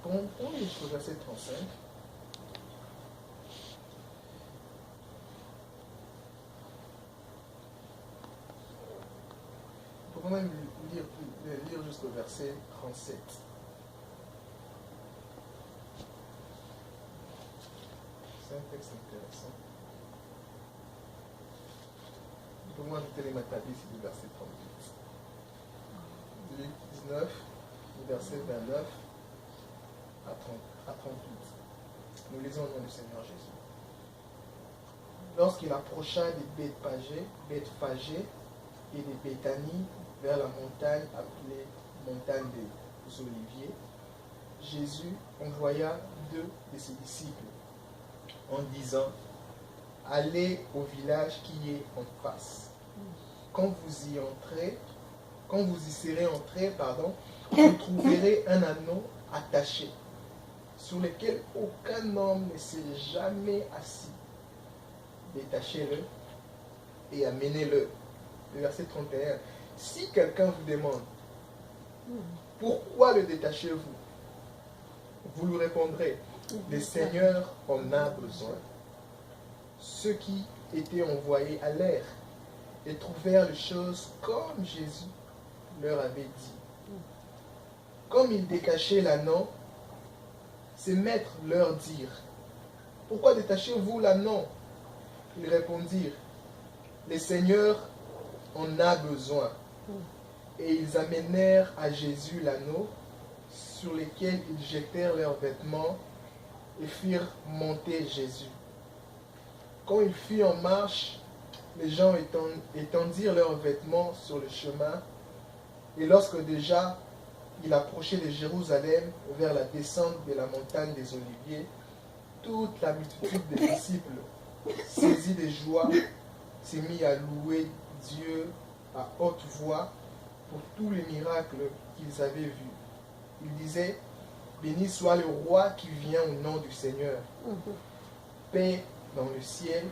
on lit jusqu'au verset 35. On peut quand même lire jusqu'au verset 37. C'est un texte intéressant. Pour moi, je vais m'attabler sur le verset 38. Luc 19, le verset 29 à 38. Nous lisons au nom du Seigneur Jésus. Lorsqu'il approcha des Bethphagée et des Béthanie vers la montagne appelée montagne des Oliviers, Jésus envoya 2 de ses disciples en disant: allez au village qui est en face. Quand vous y serez entrés, vous trouverez un anneau attaché, sur lequel aucun homme ne s'est jamais assis. Détachez-le et amenez-le. Le verset 31. Si quelqu'un vous demande pourquoi le détachez-vous, vous lui répondrez: le Seigneur en a besoin. Ceux qui étaient envoyés allèrent et trouvèrent les choses comme Jésus leur avait dit. Comme ils détachaient l'anneau, ses maîtres leur dirent: pourquoi détachez-vous l'anneau? Ils répondirent: le Seigneur en a besoin. Et ils amenèrent à Jésus l'anneau, sur lequel ils jetèrent leurs vêtements et firent monter Jésus. Quand il fut en marche, les gens étendirent leurs vêtements sur le chemin, et lorsque déjà il approchait de Jérusalem vers la descente de la montagne des Oliviers, toute la multitude des disciples, saisis de joie, s'est mis à louer Dieu à haute voix pour tous les miracles qu'ils avaient vus. Ils disaient: béni soit le roi qui vient au nom du Seigneur. Paix dans le ciel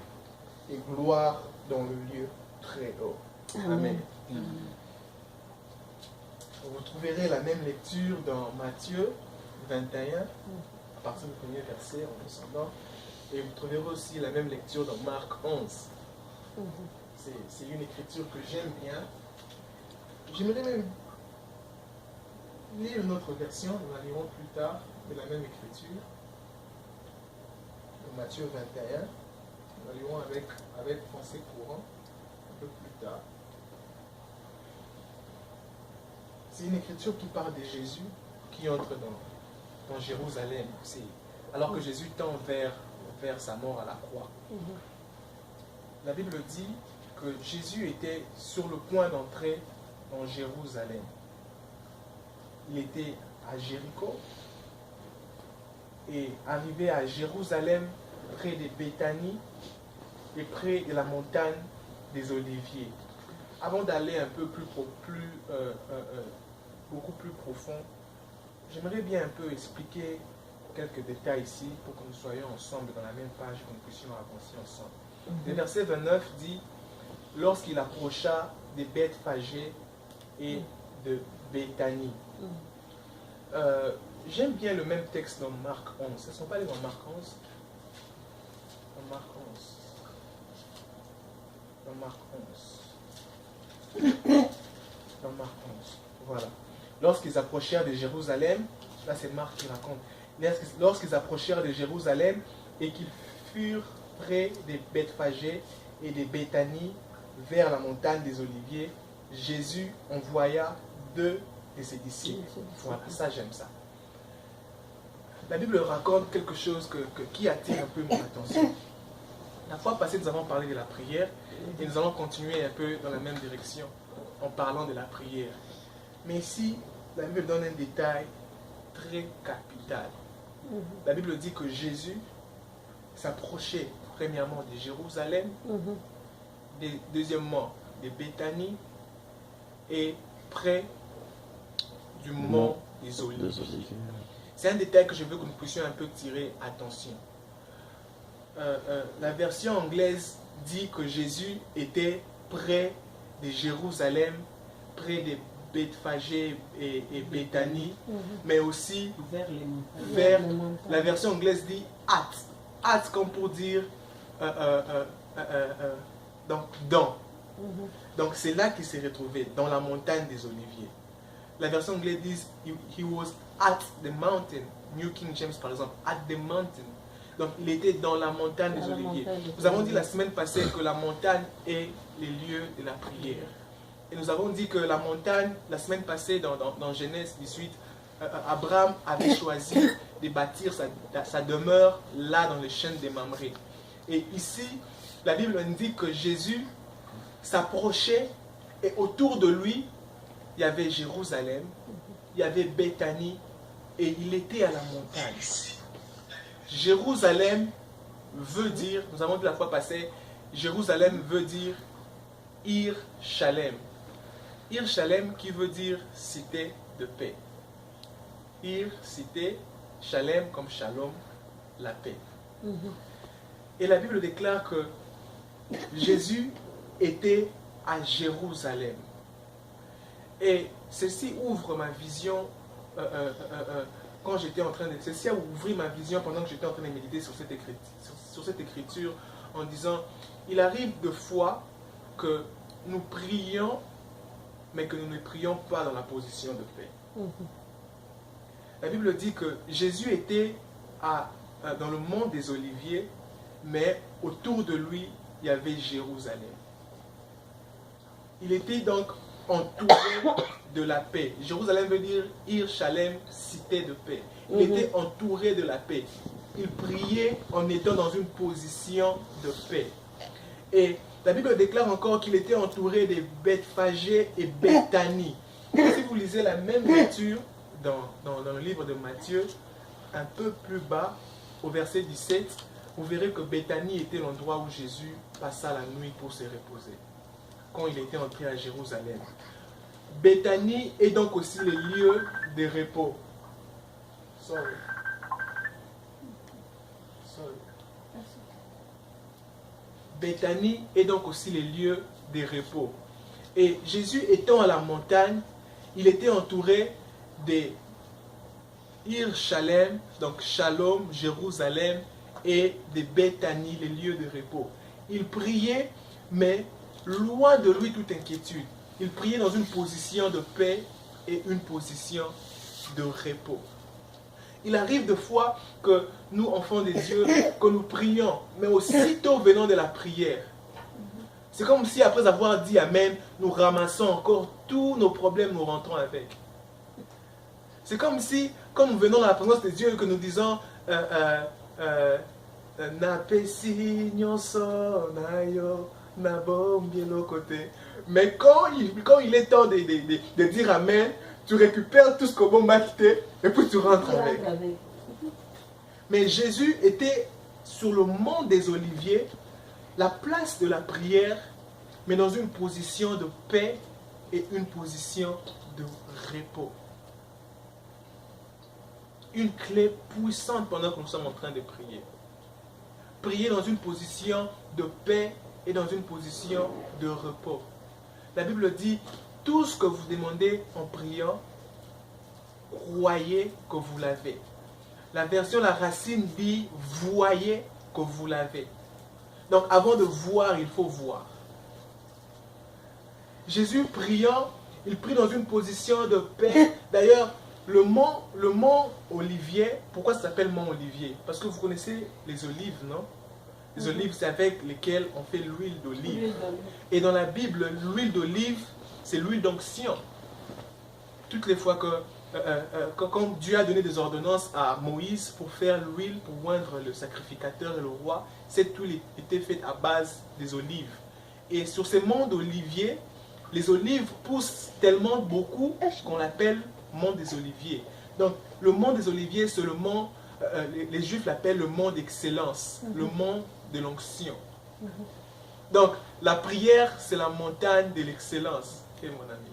et gloire dans le lieu très haut. Amen. Vous trouverez la même lecture dans Matthieu 21, à partir du premier verset en descendant. Et vous trouverez aussi la même lecture dans Marc 11. C'est une écriture que j'aime bien. J'aimerais même lire une autre version, nous la lirons plus tard, de la même écriture. De Matthieu 21, nous la lirons avec français courant un peu plus tard. C'est une écriture qui parle de Jésus qui entre dans Jérusalem. Alors que Jésus tend vers sa mort à la croix. La Bible dit que Jésus était sur le point d'entrer dans Jérusalem. Il était à Jéricho et arrivé à Jérusalem, près de Béthanie et près de la montagne des Oliviers. Avant d'aller un peu beaucoup plus profond, j'aimerais bien un peu expliquer quelques détails ici pour que nous soyons ensemble dans la même page et que nous puissions avancer ensemble. Le verset 29 dit: lorsqu'il approcha des Bethphagée et de Béthanie. J'aime bien le même texte dans Marc 11. Ce ne sont pas les dans Marc 11. Dans Marc 11. Dans Marc 11. Dans Marc 11. Voilà. Lorsqu'ils approchèrent de Jérusalem, là c'est Marc qui raconte. Lorsqu'ils approchèrent de Jérusalem et qu'ils furent près des Bethphagée et de Béthanie vers la montagne des Oliviers, Jésus envoya 2 de ses disciples. Voilà, ça j'aime ça. La Bible raconte quelque chose qui attire un peu mon attention. La fois passée, nous avons parlé de la prière et nous allons continuer un peu dans la même direction en parlant de la prière. Mais ici, la Bible donne un détail très capital. La Bible dit que Jésus s'approchait premièrement de Jérusalem, deuxièmement de Béthanie et près du mont des Oliviers. C'est un détail que je veux que nous puissions un peu tirer attention. La version anglaise dit que Jésus était près de Jérusalem, près de Bethphagée et Béthanie, mais aussi vers les montagnes. vers, la version anglaise dit at. At comme pour dire donc dans. Donc c'est là qu'il s'est retrouvé, dans la montagne des Oliviers. La version anglaise dit he was at the mountain. New King James par exemple, at the mountain. Donc il était dans la montagne des Oliviers. Nous avons dit la semaine passée que la montagne est les lieux de la prière. Et nous avons dit que la montagne, la semaine passée dans Genèse 18, Abraham avait choisi de bâtir sa demeure là dans les chênes des Mamré. Et ici, la Bible indique que Jésus s'approchait et autour de lui, il y avait Jérusalem, il y avait Béthanie et il était à la montagne. Jérusalem veut dire, nous avons dit la fois passée, Jérusalem veut dire Ir Shalem. Ir Shalem qui veut dire cité de paix. Ir, cité, Shalem comme Shalom, la paix. Et la Bible déclare que Jésus était à Jérusalem. Et ceci ouvre ma vision quand j'étais en train de... Ceci a ouvert ma vision pendant que j'étais en train de méditer sur cette écriture en disant, il arrive de fois que nous prions, mais que nous ne prions pas dans la position de paix. La Bible dit que Jésus était dans le mont des Oliviers, mais autour de lui, il y avait Jérusalem. Il était donc entouré de la paix. Jérusalem veut dire Ir Shalem, cité de paix. Il était entouré de la paix. Il priait en étant dans une position de paix. Et la Bible déclare encore qu'il était entouré de Bethphagée et Béthanie. Si vous lisez la même lecture dans le livre de Matthieu, un peu plus bas, au verset 17, vous verrez que Béthanie était l'endroit où Jésus passa la nuit pour se reposer, quand il était entré à Jérusalem. Béthanie est donc aussi le lieu de repos. Béthanie est donc aussi le lieu de repos. Et Jésus étant à la montagne, il était entouré de Ir Shalem, donc Shalom, Jérusalem, et de Béthanie, les lieux de repos. Il priait, mais loin de lui toute inquiétude. Il priait dans une position de paix et une position de repos. Il arrive de fois que nous, enfants de Dieu, que nous prions, mais aussitôt venant de la prière, c'est comme si après avoir dit Amen, nous ramassons encore tous nos problèmes, nous rentrons avec. C'est comme si, quand nous venons dans la présence de Dieu, que nous disons Na pesi nyonso na yo na bombi lo côté. Mais quand il est temps de dire Amen, tu récupères tout ce que bon m'a quitté et puis tu rentres avec. Mais Jésus était sur le mont des Oliviers, la place de la prière, mais dans une position de paix et une position de repos. Une clé puissante pendant que nous sommes en train de prier. Prier dans une position de paix et dans une position de repos. La Bible dit, tout ce que vous demandez en priant, croyez que vous l'avez. La version La Racine dit, voyez que vous l'avez. Donc avant de voir, il faut voir. Jésus priant, il prie dans une position de paix. D'ailleurs, le mont Olivier, pourquoi ça s'appelle mont Olivier? Parce que vous connaissez les olives, non? Les olives, c'est avec lesquelles on fait l'huile d'olive. Et dans la Bible, l'huile d'olive, c'est l'huile d'onction. Toutes les fois que quand Dieu a donné des ordonnances à Moïse pour faire l'huile, pour oindre le sacrificateur et le roi, cette huile était faite à base des olives. Et sur ces monts d'olivier, les olives poussent tellement beaucoup qu'on l'appelle mont des Oliviers. Donc, le mont des Oliviers, c'est le mont, les Juifs l'appellent le mont d'excellence, le mont de l'onction. Donc, la prière, c'est la montagne de l'excellence. Ok, mon ami?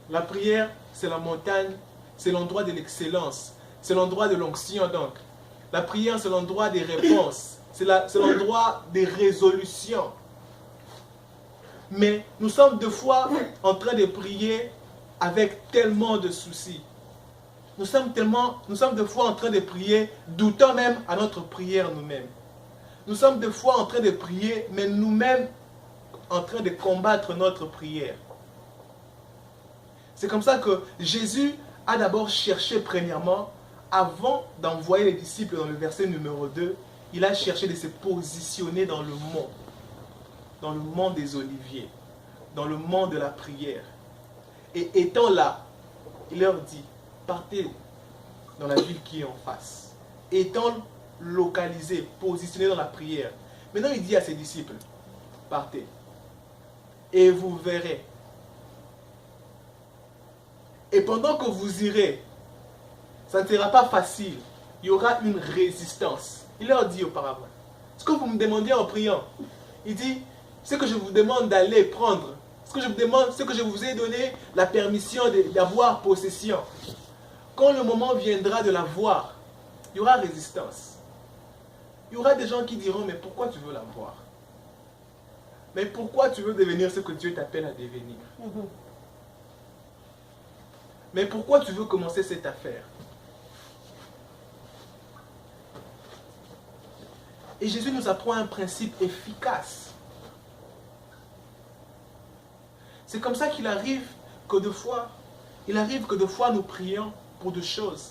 La prière, c'est la montagne, c'est l'endroit de l'excellence. C'est l'endroit de l'onction, donc. La prière, c'est l'endroit des réponses. C'est l'endroit des résolutions. Mais nous sommes deux fois en train de prier avec tellement de soucis. Nous sommes des fois en train de prier, doutant même à notre prière nous-mêmes. Nous sommes des fois en train de prier, mais nous-mêmes en train de combattre notre prière. C'est comme ça que Jésus a d'abord cherché premièrement, avant d'envoyer les disciples dans le verset numéro 2, il a cherché de se positionner dans le mont des Oliviers, dans le mont de la prière. Et étant là, il leur dit, partez dans la ville qui est en face. Étant localisé, positionné dans la prière. Maintenant, il dit à ses disciples, partez. Et vous verrez. Et pendant que vous irez, ça ne sera pas facile. Il y aura une résistance. Il leur dit auparavant, ce que vous me demandez en priant, il dit, ce que je vous demande d'aller prendre, ce que je vous demande, ce que je vous ai donné la permission d'avoir possession. Quand le moment viendra de l'avoir, il y aura résistance. Il y aura des gens qui diront, mais pourquoi tu veux l'avoir? Mais pourquoi tu veux devenir ce que Dieu t'appelle à devenir? Mais pourquoi tu veux commencer cette affaire? Et Jésus nous apprend un principe efficace. C'est comme ça qu'il arrive que de fois, nous prions pour des choses.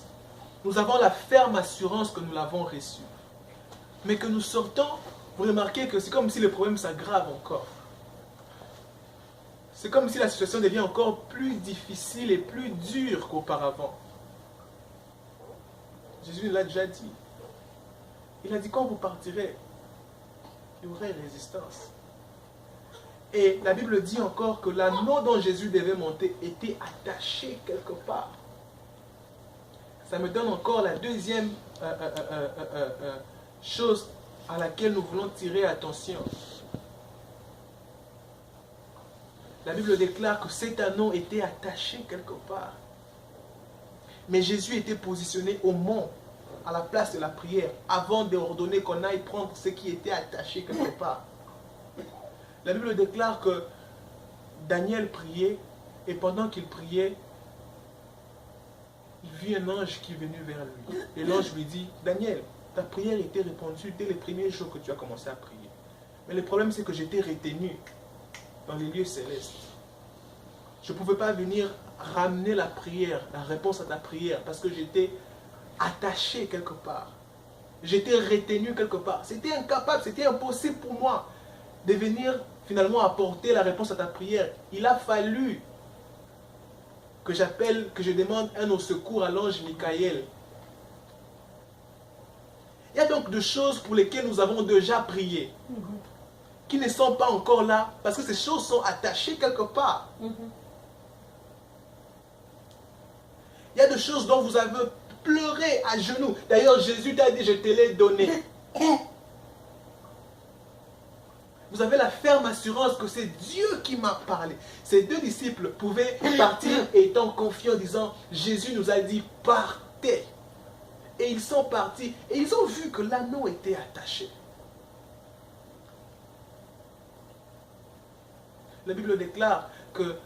Nous avons la ferme assurance que nous l'avons reçue. Mais que nous sortons, vous remarquez que c'est comme si le problème s'aggrave encore. C'est comme si la situation devient encore plus difficile et plus dure qu'auparavant. Jésus l'a déjà dit. Il a dit, quand vous partirez, il y aurait résistance. Et la Bible dit encore que l'anneau dont Jésus devait monter était attaché quelque part. Ça me donne encore la deuxième chose à laquelle nous voulons tirer attention. La Bible déclare que cet anneau était attaché quelque part. Mais Jésus était positionné au mont, à la place de la prière, avant d'ordonner qu'on aille prendre ce qui était attaché quelque part. La Bible déclare que Daniel priait, et pendant qu'il priait, il vit un ange qui est venu vers lui. Et l'ange lui dit, Daniel, ta prière était répondue dès les premiers jours que tu as commencé à prier. Mais le problème, c'est que j'étais retenu dans les lieux célestes. Je ne pouvais pas venir ramener la prière, la réponse à ta prière, parce que j'étais attaché quelque part. J'étais retenu quelque part. C'était incapable, c'était impossible pour moi de venir finalement apporter la réponse à ta prière. Il a fallu que je demande un au secours à l'ange Michael. Il y a donc des choses pour lesquelles nous avons déjà prié, qui ne sont pas encore là, parce que ces choses sont attachées quelque part. Il y a des choses dont vous avez pleuré à genoux. D'ailleurs, Jésus t'a dit, je te l'ai donné. Vous avez la ferme assurance que c'est Dieu qui m'a parlé. Ces deux disciples pouvaient partir étant confiants, disant, Jésus nous a dit, partez. Et ils sont partis, et ils ont vu que l'anneau était attaché. La Bible déclare que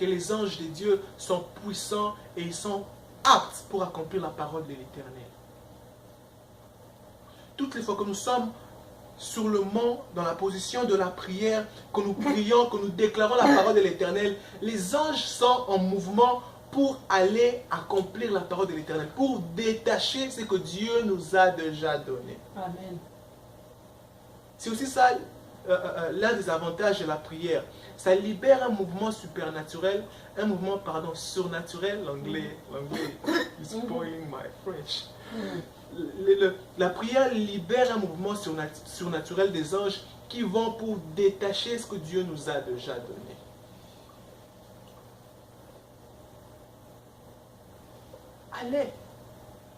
les anges de Dieu sont puissants et ils sont aptes pour accomplir la parole de l'Éternel. Toutes les fois que nous sommes sur le mont, dans la position de la prière, que nous prions, que nous déclarons la parole de l'Éternel, les anges sont en mouvement pour aller accomplir la parole de l'Éternel, pour détacher ce que Dieu nous a déjà donné. Amen. C'est aussi ça l'un des avantages de la prière. Ça libère un mouvement supernaturel, un mouvement, surnaturel, l'anglais is spoiling my French. La prière libère un mouvement surnaturel des anges qui vont pour détacher ce que Dieu nous a déjà donné. Allez,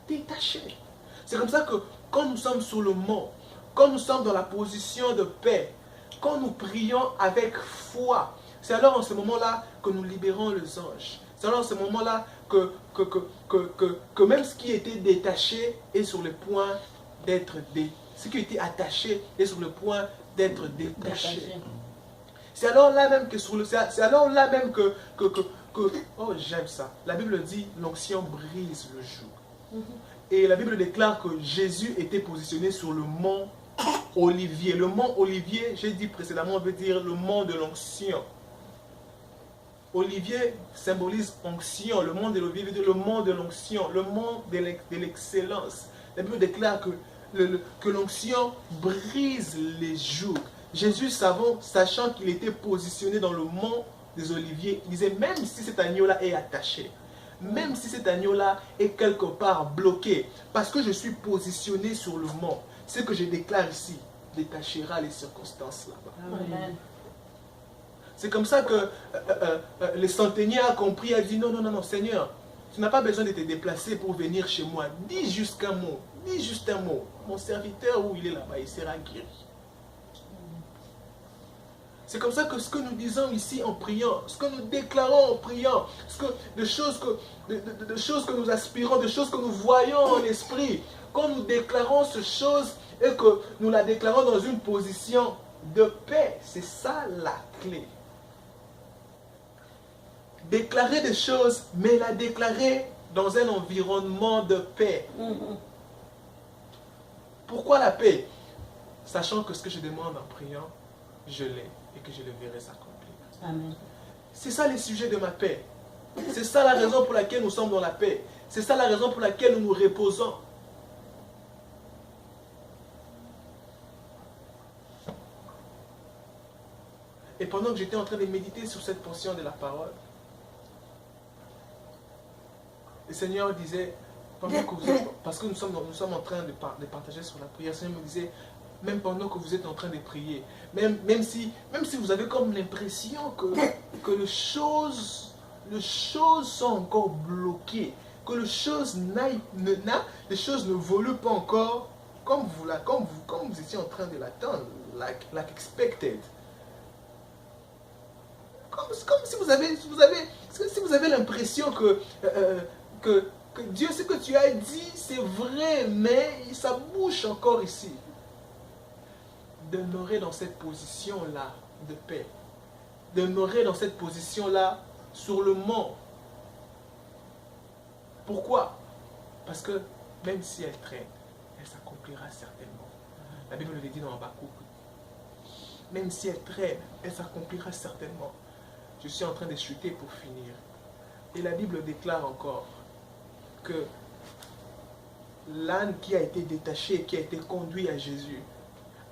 détachez. C'est comme ça que quand nous sommes sur le mont, quand nous sommes dans la position de paix, quand nous prions avec foi, c'est alors en ce moment-là que nous libérons les anges. C'est alors en ce moment-là que même ce qui était détaché est sur le point d'être ce qui était attaché est sur le point d'être détaché. C'est alors là même que c'est alors là même que oh, j'aime ça. La Bible dit l'onction brise le joug. Et la Bible déclare que Jésus était positionné sur le mont Olivier. Le mont Olivier, j'ai dit précédemment, veut dire le mont de l'onction. Olivier symbolise onction. Le mont de l'Olivier veut dire le mont de l'onction, le mont de l'excellence. La Bible déclare que l'onction brise les jougs. Jésus, sachant qu'il était positionné dans le mont des Oliviers, il disait, même si cet agneau-là est attaché, même si cet agneau-là est quelque part bloqué, parce que je suis positionné sur le mont, ce que je déclare ici détachera les circonstances là-bas. Amen. C'est comme ça que le centenier a compris, a dit, non, non, non, non, Seigneur, tu n'as pas besoin de te déplacer pour venir chez moi. Dis juste un mot, dis juste un mot. Mon serviteur, où il est là-bas, il sera guéri. C'est comme ça que ce que nous disons ici en priant, ce que nous déclarons en priant, de choses que nous aspirons, de choses que nous voyons en esprit, quand nous déclarons ces choses et que nous la déclarons dans une position de paix, c'est ça la clé. Déclarer des choses, mais la déclarer dans un environnement de paix. Pourquoi la paix? Sachant que ce que je demande en priant, je l'ai et que je le verrai s'accomplir. Amen. C'est ça les sujets de ma paix. C'est ça la raison pour laquelle nous sommes dans la paix. C'est ça la raison pour laquelle nous nous reposons. Et pendant que j'étais en train de méditer sur cette portion de la parole, le Seigneur disait, pendant que vous êtes, parce que nous sommes en train de partager sur la prière, le Seigneur me disait, même pendant que vous êtes en train de prier, même si vous avez comme l'impression que les choses sont encore bloquées, que les choses ne volent pas encore comme vous étiez en train de l'attendre, like expected. Comme si vous avez l'impression que Dieu, ce que tu as dit, c'est vrai, mais ça bouge encore ici. Demeurer dans cette position-là de paix. Demeurer dans cette position-là sur le mont. Pourquoi? Parce que même si elle traîne, elle s'accomplira certainement. La Bible le dit dans Habakkuk. Même si elle traîne, elle s'accomplira certainement. Je suis en train de chuter pour finir. Et la Bible déclare encore que l'âne qui a été détaché, qui a été conduit à Jésus,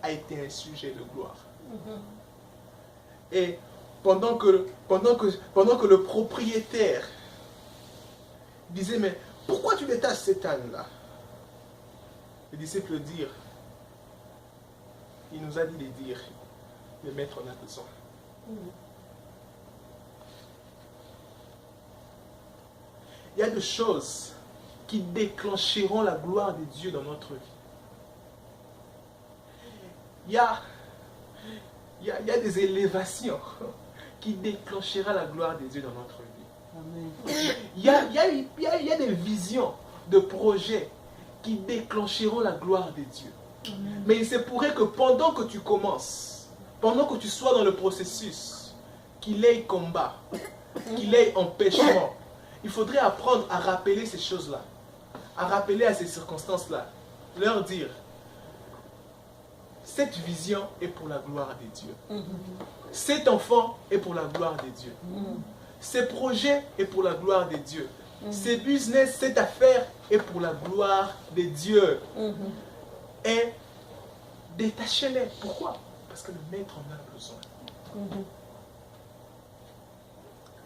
a été un sujet de gloire. Et pendant que le propriétaire disait, mais pourquoi tu détaches cet âne-là? Les disciples dirent, il nous a dit de dire, le maître en a besoin. Il y a des choses qui déclencheront la gloire de Dieu dans notre vie. Il y a des élévations qui déclencheront la gloire de Dieu dans notre vie. Il y a des visions, de projets qui déclencheront la gloire de Dieu. Mais il se pourrait que pendant que tu commences, pendant que tu sois dans le processus, qu'il y ait combat, qu'il y ait empêchement, il faudrait apprendre à rappeler ces choses-là, à rappeler à ces circonstances-là, leur dire, cette vision est pour la gloire de Dieu. Cet enfant est pour la gloire de Dieu. Ce projet est pour la gloire de Dieu. Ce business, cette affaire est pour la gloire de Dieu. Et détachez-les. Pourquoi? Parce que le maître en a besoin.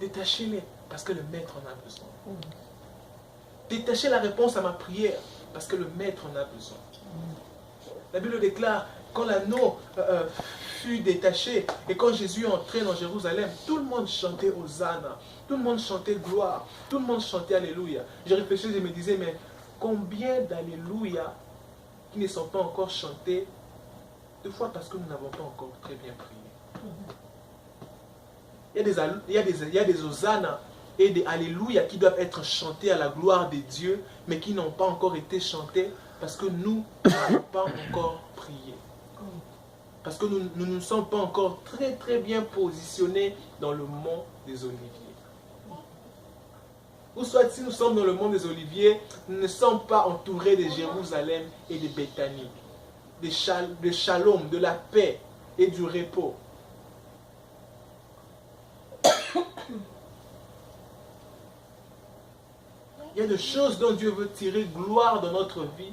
Détachez-les parce que le maître en a besoin. Détachez la réponse à ma prière parce que le maître en a besoin. La Bible déclare, quand l'anneau fut détaché et quand Jésus entrait dans Jérusalem, tout le monde chantait Hosanna, tout le monde chantait gloire, tout le monde chantait Alléluia. Je réfléchissais et me disais, mais combien d'Alléluia qui ne sont pas encore chantés, deux fois parce que nous n'avons pas encore très bien prié. Il y a des Hosanna et des Alléluia qui doivent être chantés à la gloire de Dieu, mais qui n'ont pas encore été chantés parce que nous n'avons pas encore prié. Parce que nous ne nous sommes pas encore très très bien positionnés dans le mont des Oliviers. Ou soit si nous sommes dans le mont des Oliviers, nous ne sommes pas entourés de Jérusalem et de Béthanie, de Shalom, de la paix et du repos. Il y a des choses dont Dieu veut tirer gloire dans notre vie.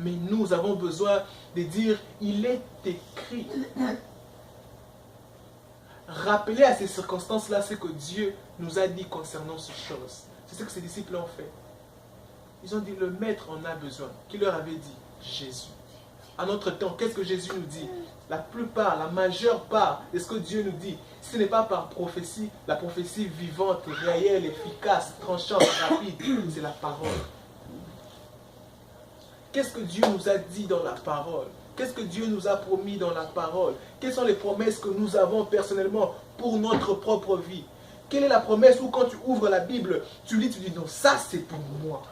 Mais nous avons besoin de dire, il est écrit. Rappeler à ces circonstances-là ce que Dieu nous a dit concernant ces choses. C'est ce que ses disciples ont fait. Ils ont dit, le maître en a besoin. Qui leur avait dit? Jésus. À notre temps, qu'est-ce que Jésus nous dit? La plupart, la majeure part de ce que Dieu nous dit, ce n'est pas par prophétie, la prophétie vivante, réelle, efficace, tranchante, rapide, c'est la parole. Qu'est-ce que Dieu nous a dit dans la parole? Qu'est-ce que Dieu nous a promis dans la parole? Quelles sont les promesses que nous avons personnellement pour notre propre vie? Quelle est la promesse où quand tu ouvres la Bible, tu lis, tu dis non, ça c'est pour moi.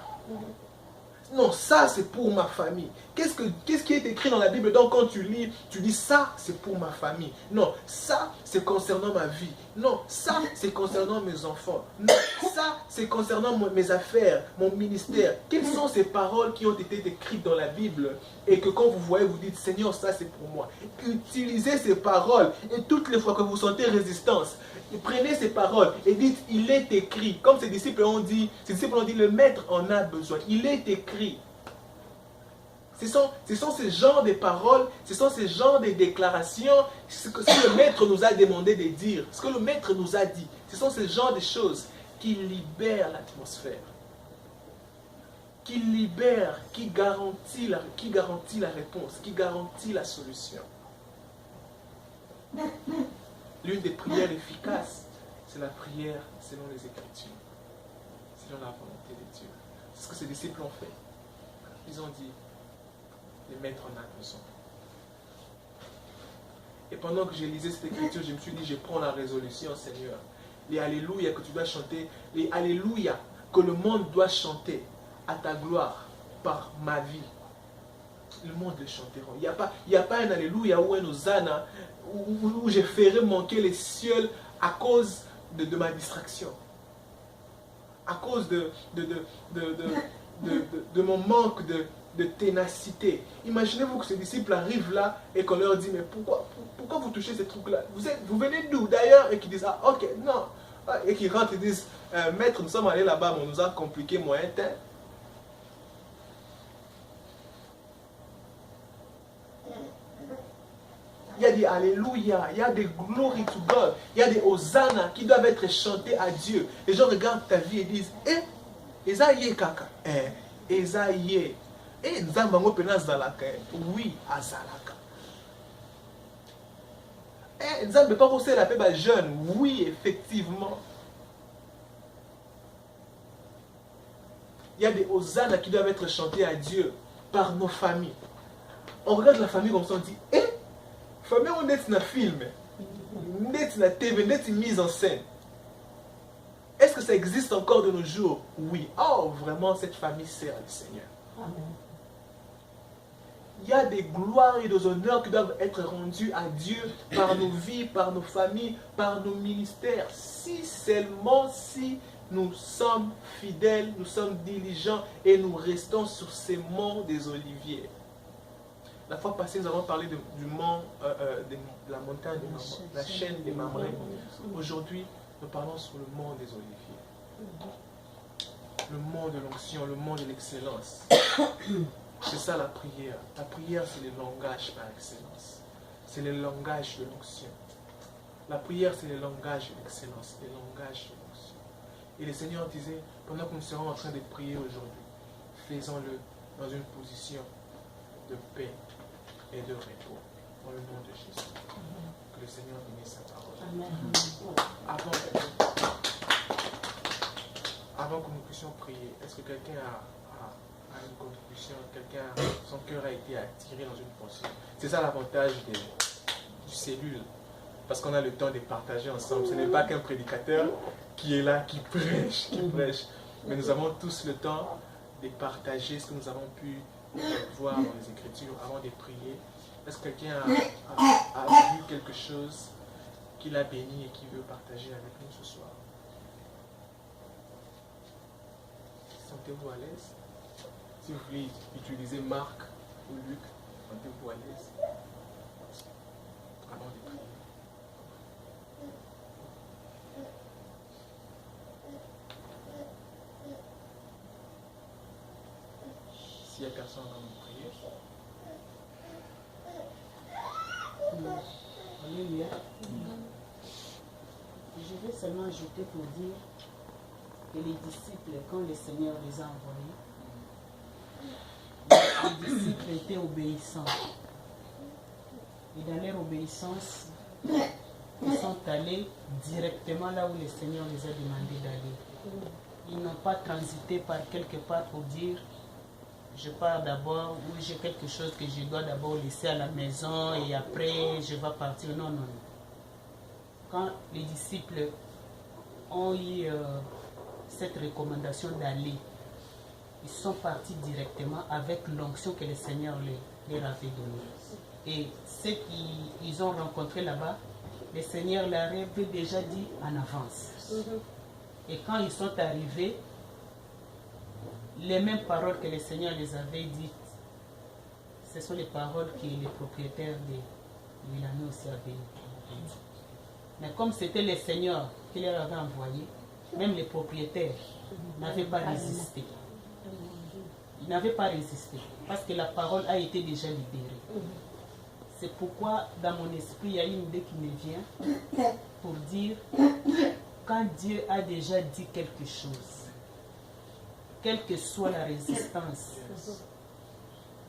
Non, ça c'est pour ma famille. Qu'est-ce qui est écrit dans la Bible? Donc quand tu lis, tu dis ça c'est pour ma famille. Non, ça c'est concernant ma vie. Non, ça c'est concernant mes enfants. Non, ça c'est concernant mes affaires, mon ministère. Quelles sont ces paroles qui ont été écrites dans la Bible et que quand vous voyez, vous dites Seigneur, ça c'est pour moi. Utilisez ces paroles et toutes les fois que vous sentez résistance, prenez ces paroles et dites il est écrit. Comme ces disciples ont dit, le maître en a besoin. Il est écrit. Ce sont ces genres de paroles, ce sont ces genres de déclarations, ce que le maître nous a demandé de dire, ce que le maître nous a dit. Ce sont ces genres de choses qui libèrent l'atmosphère, qui libèrent, qui garantit la réponse, qui garantit la solution. L'une des prières efficaces, c'est la prière selon les Écritures, selon la volonté de Dieu. C'est ce que ces disciples ont fait. Ils ont dit, le maître en a besoin. Et pendant que j'ai lisé cette écriture, je me suis dit, je prends la résolution, Seigneur. Les Alléluia que tu dois chanter, les Alléluia que le monde doit chanter à ta gloire par ma vie. Le monde le chanteront. Il n'y a pas un Alléluia ou un Hosanna où j'ai ferai manquer les cieux à cause de ma distraction. À cause de mon manque de ténacité. Imaginez-vous que ces disciples arrivent là et qu'on leur dit, mais pourquoi vous touchez ces trucs-là? Vous venez d'où d'ailleurs? Et qu'ils disent, ah ok, non. Et qu'ils rentrent et disent, maître, nous sommes allés là-bas, mais on nous a compliqué moyen temps. Il y a des Alléluia, il y a des Glory to God, il y a des Hosanna qui doivent être chantés à Dieu. Les gens regardent ta vie et disent, Esaïe kaka, Esaïe, Nzambango pena zalaka, oui, azalaka. Nzambe pas aussi la paix jeune, oui, effectivement. Il y a des Hosanna qui doivent être chantés à Dieu par nos familles. On regarde la famille comme ça, on dit, famille, on est dans un film, on est dans la TV, on est mise en scène. Est-ce que ça existe encore de nos jours? Oui. Oh, vraiment, cette famille sert le Seigneur. Amen. Il y a des gloires et des honneurs qui doivent être rendus à Dieu par nos vies, par nos familles, par nos ministères. Si seulement si nous sommes fidèles, nous sommes diligents et nous restons sur ces monts des Oliviers. La fois passée, nous avons parlé du mont, de la montagne des Mamré, la chaîne des Mamré. Aujourd'hui, nous parlons sur le mont des Oliviers. Le mont de l'onction, le mont de l'excellence. C'est ça la prière. La prière, c'est le langage par excellence. C'est le langage de l'onction. La prière, c'est le langage de l'excellence, le langage de l'onction. Et le Seigneur disait, pendant que nous serons en train de prier aujourd'hui, faisons-le dans une position de paix et de repos, dans le nom de Jésus. Que le Seigneur bénisse sa parole. Amen. Avant que nous puissions prier, est-ce que quelqu'un a une contribution, son cœur a été attiré dans une pensée? C'est ça l'avantage du cellule, parce qu'on a le temps de partager ensemble. Ce n'est pas qu'un prédicateur qui est là, qui prêche, mais nous avons tous le temps de partager ce que nous avons pu voir dans les Écritures avant de prier Est-ce que quelqu'un a vu quelque chose qu'il a béni et qui veut partager avec nous ce soir? Sentez-vous à l'aise. Si vous voulez utiliser Marc ou Luc, sentez-vous à l'aise. Avant de prier. S'il n'y a personne avant de prier. Alléluia. Je vais seulement ajouter pour dire que les disciples, quand le Seigneur les a envoyés, les disciples étaient obéissants. Et dans leur obéissance, ils sont allés directement là où le Seigneur les a demandé d'aller. Ils n'ont pas transité par quelque part pour dire je pars d'abord ou j'ai quelque chose que je dois d'abord laisser à la maison et après je vais partir. Non, non, non. Quand les disciples ont eu cette recommandation d'aller, ils sont partis directement avec l'onction que le Seigneur leur avait donnée. Et ceux qu'ils ont rencontrés là-bas, le Seigneur leur avait déjà dit en avance. Et quand ils sont arrivés, les mêmes paroles que le Seigneur les avait dites, ce sont les paroles que les propriétaires de Milano aussi avaient dites. Mais comme c'était le Seigneur qui leur avait envoyé, même les propriétaires n'avaient pas résisté. Ils n'avaient pas résisté parce que la parole a été déjà libérée. C'est pourquoi dans mon esprit, il y a une idée qui me vient pour dire quand Dieu a déjà dit quelque chose, quelle que soit la résistance,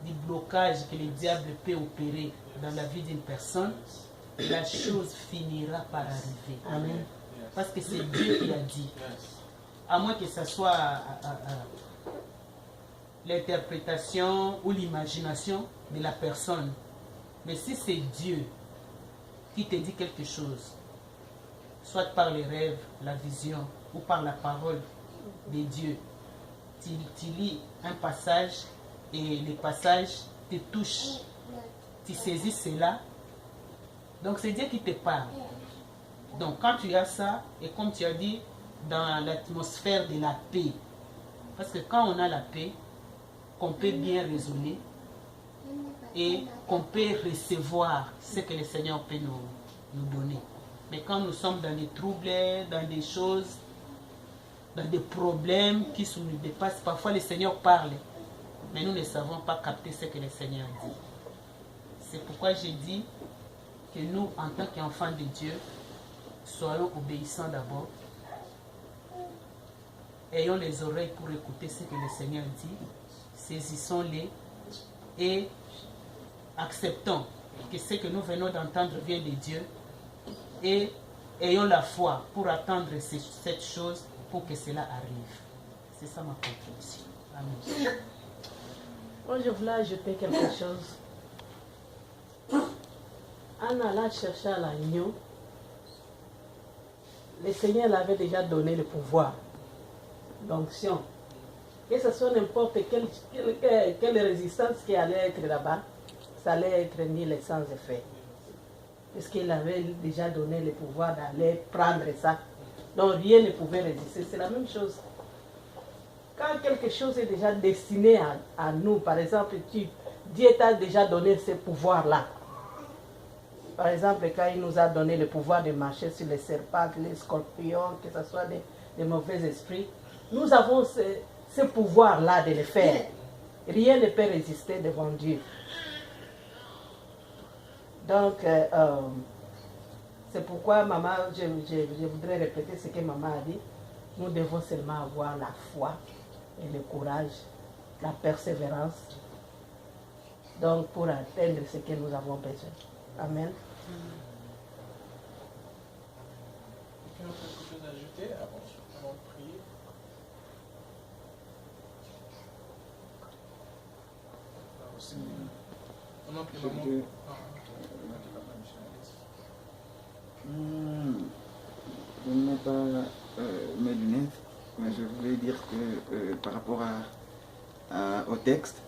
du blocage que le diable peut opérer dans la vie d'une personne, la chose finira par arriver. Amen. Parce que c'est Dieu qui a dit. À moins que ce soit l'interprétation ou l'imagination de la personne. Mais si c'est Dieu qui te dit quelque chose, soit par les rêves, la vision ou par la parole de Dieu, tu lis un passage et le passage te touche, tu saisis cela, donc c'est Dieu qui te parle. Donc quand tu as ça, et comme tu as dit, dans l'atmosphère de la paix, parce que quand on a la paix, qu'on peut bien raisonner et qu'on peut recevoir ce que le Seigneur peut nous donner. Mais quand nous sommes dans des troubles, dans des choses, dans des problèmes qui nous dépassent, parfois le Seigneur parle, mais nous ne savons pas capter ce que le Seigneur dit. C'est pourquoi j'ai dit que nous, en tant qu'enfants de Dieu, soyons obéissants d'abord, ayons les oreilles pour écouter ce que le Seigneur dit, saisissons-les et acceptons que ce que nous venons d'entendre vient de Dieu et ayons la foi pour attendre cette chose pour que cela arrive. C'est ça ma conclusion. Amen. Moi, je voulais ajouter quelque chose. En allant chercher à l'agneau, le Seigneur l'avait déjà donné le pouvoir d'onction. Que ce soit n'importe quelle résistance qui allait être là-bas, ça allait être mis sans effet. Parce qu'il avait déjà donné le pouvoir d'aller prendre ça. Donc rien ne pouvait résister. C'est la même chose. Quand quelque chose est déjà destiné à nous, par exemple, Dieu t'a déjà donné ce pouvoir-là. Par exemple, quand il nous a donné le pouvoir de marcher sur les serpents, les scorpions, que ce soit des mauvais esprits, nous avons ce pouvoir-là de le faire. Rien ne peut résister devant Dieu. Donc, c'est pourquoi, maman, je voudrais répéter ce que maman a dit. Nous devons seulement avoir la foi et le courage, la persévérance, donc pour atteindre ce que nous avons besoin. Amen. Quelqu'un a quelque chose à ajouter avant de prier? Je ne mets pas mes lunettes, mais je voulais dire que par rapport au texte,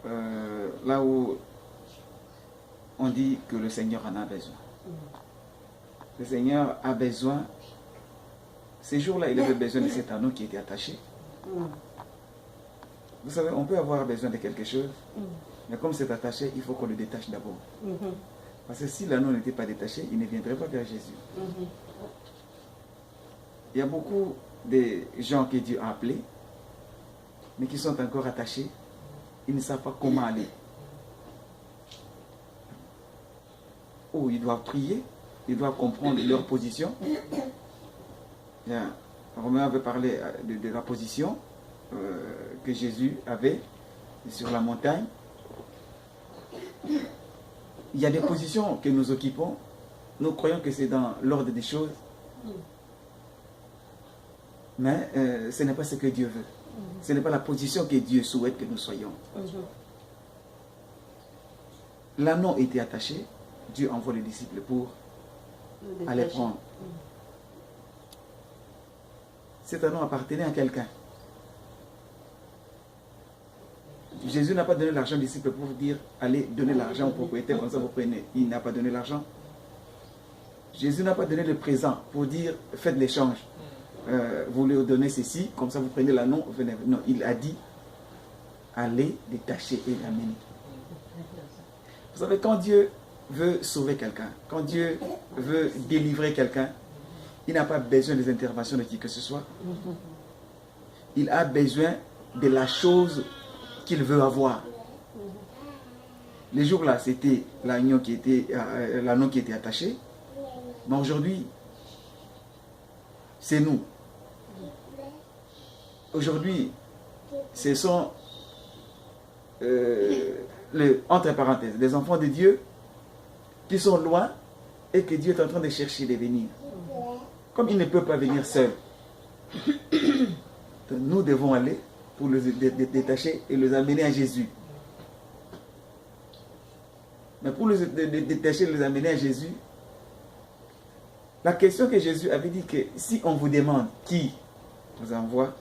là où on dit que le Seigneur en a besoin. Le Seigneur a besoin, ces jours-là, il avait besoin de cet anneau qui était attaché. Vous savez, on peut avoir besoin de quelque chose, mais comme c'est attaché, il faut qu'on le détache d'abord. Parce que si l'anneau n'était pas détaché, il ne viendrait pas vers Jésus. Il y a beaucoup de gens que Dieu a appelés, mais qui sont encore attachés. Ils ne savent pas comment aller. Ou ils doivent prier, ils doivent comprendre leur position. Bien, Romain avait parlé de la position que Jésus avait sur la montagne. Il y a des positions que nous occupons. Nous croyons que c'est dans l'ordre des choses. Mais ce n'est pas ce que Dieu veut. Ce n'est pas la position que Dieu souhaite que nous soyons. L'anneau était attaché. Dieu envoie les disciples pour aller prendre. Cet anneau appartenait à quelqu'un. Jésus n'a pas donné l'argent aux disciples pour dire allez donner l'argent au propriétaire, comme ça vous prenez. Il n'a pas donné l'argent. Jésus n'a pas donné le présent pour dire faites l'échange. Vous lui donnez ceci, comme ça vous prenez l'anneau, venez. Non, il a dit allez détacher et l'amener. Vous savez, quand Dieu veut sauver quelqu'un, quand Dieu veut délivrer quelqu'un, il n'a pas besoin des interventions de qui que ce soit. Il a besoin de la chose qu'il veut avoir. Les jours-là, c'était l'anneau qui était attaché. Mais aujourd'hui, c'est nous. Aujourd'hui, ce sont, entre parenthèses, les enfants de Dieu qui sont loin et que Dieu est en train de chercher de venir. Comme il ne peut pas venir seul, nous devons aller pour les détacher et les amener à Jésus. Mais pour les détacher et les amener à Jésus, la question que Jésus avait dit que si on vous demande qui vous envoie,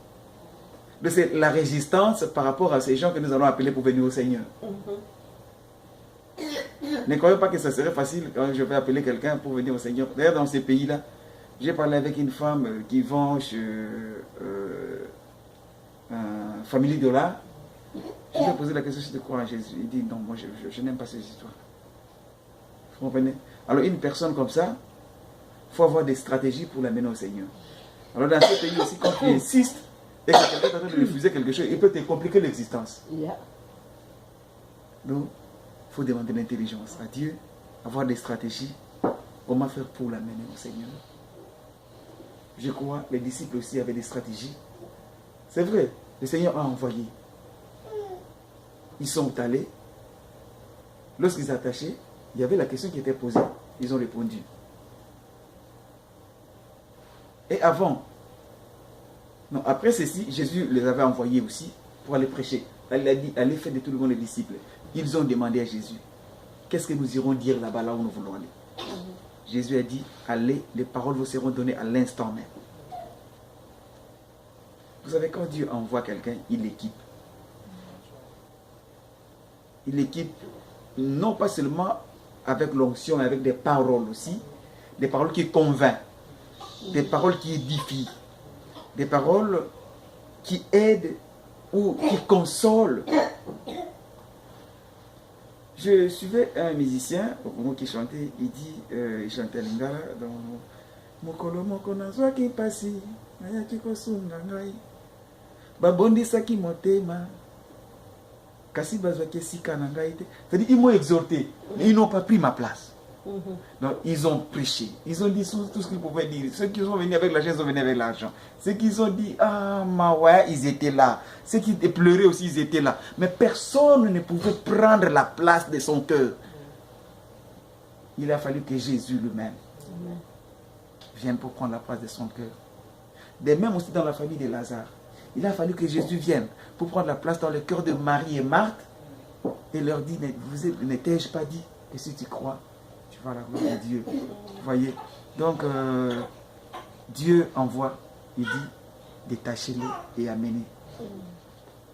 c'est la résistance par rapport à ces gens que nous allons appeler pour venir au Seigneur. Ne croyez pas que ça serait facile quand je vais appeler quelqu'un pour venir au Seigneur. D'ailleurs, dans ces pays-là, j'ai parlé avec une femme qui vend chez Family Dollar. Je lui ai posé la question si tu crois en Jésus. Il dit non, moi je n'aime pas ces histoires. Vous comprenez? Alors une personne comme ça, il faut avoir des stratégies pour l'amener au Seigneur. Alors dans ce pays aussi, quand tu insistes et que quelqu'un est en train de refuser quelque chose, il peut te compliquer l'existence. Donc, il faut demander l'intelligence à Dieu, avoir des stratégies. Comment faire pour l'amener au Seigneur? Je crois les disciples aussi avaient des stratégies. C'est vrai, le Seigneur a envoyé. Ils sont allés. Lorsqu'ils sont attachés, il y avait la question qui était posée. Ils ont répondu. Et avant, non, après ceci, Jésus les avait envoyés aussi pour aller prêcher. Il a dit, allez faire de tout le monde les disciples. Ils ont demandé à Jésus, qu'est-ce que nous irons dire là-bas, là où nous voulons aller? Jésus a dit, allez, les paroles vous seront données à l'instant même. Vous savez, quand Dieu envoie quelqu'un, il l'équipe. Il l'équipe, non pas seulement avec l'onction, mais avec des paroles aussi, des paroles qui convainquent, des paroles qui édifient, des paroles qui aident ou qui consolent. Je suivais un musicien au Congo qui chantait, il dit, il chantait Lingala dans Mokolo moko nazwa ki pasi, ayaki kosunga ngai. Babondi saki motema. Kasi bazwaki sika na ngai te. C'est-à-dire ils m'ont exhorté, mais ils n'ont pas pris ma place. Donc ils ont prêché, ils ont dit tout ce qu'ils pouvaient dire. Ceux qui sont venus avec l'argent, ils sont venus avec l'argent. Ceux qui ont dit ah ma ouais, ils étaient là. Ceux qui pleuraient aussi, ils étaient là. Mais personne ne pouvait prendre la place de son cœur. Il a fallu que Jésus lui-même vienne pour prendre la place de son cœur. De même aussi dans la famille de Lazare, il a fallu que Jésus vienne pour prendre la place dans le cœur de Marie et Marthe et leur dit, ne t'ai-je pas dit que si tu crois, tu vas à la gloire de Dieu. Vous voyez? Donc, Dieu envoie, il dit, détachez-les et amenez.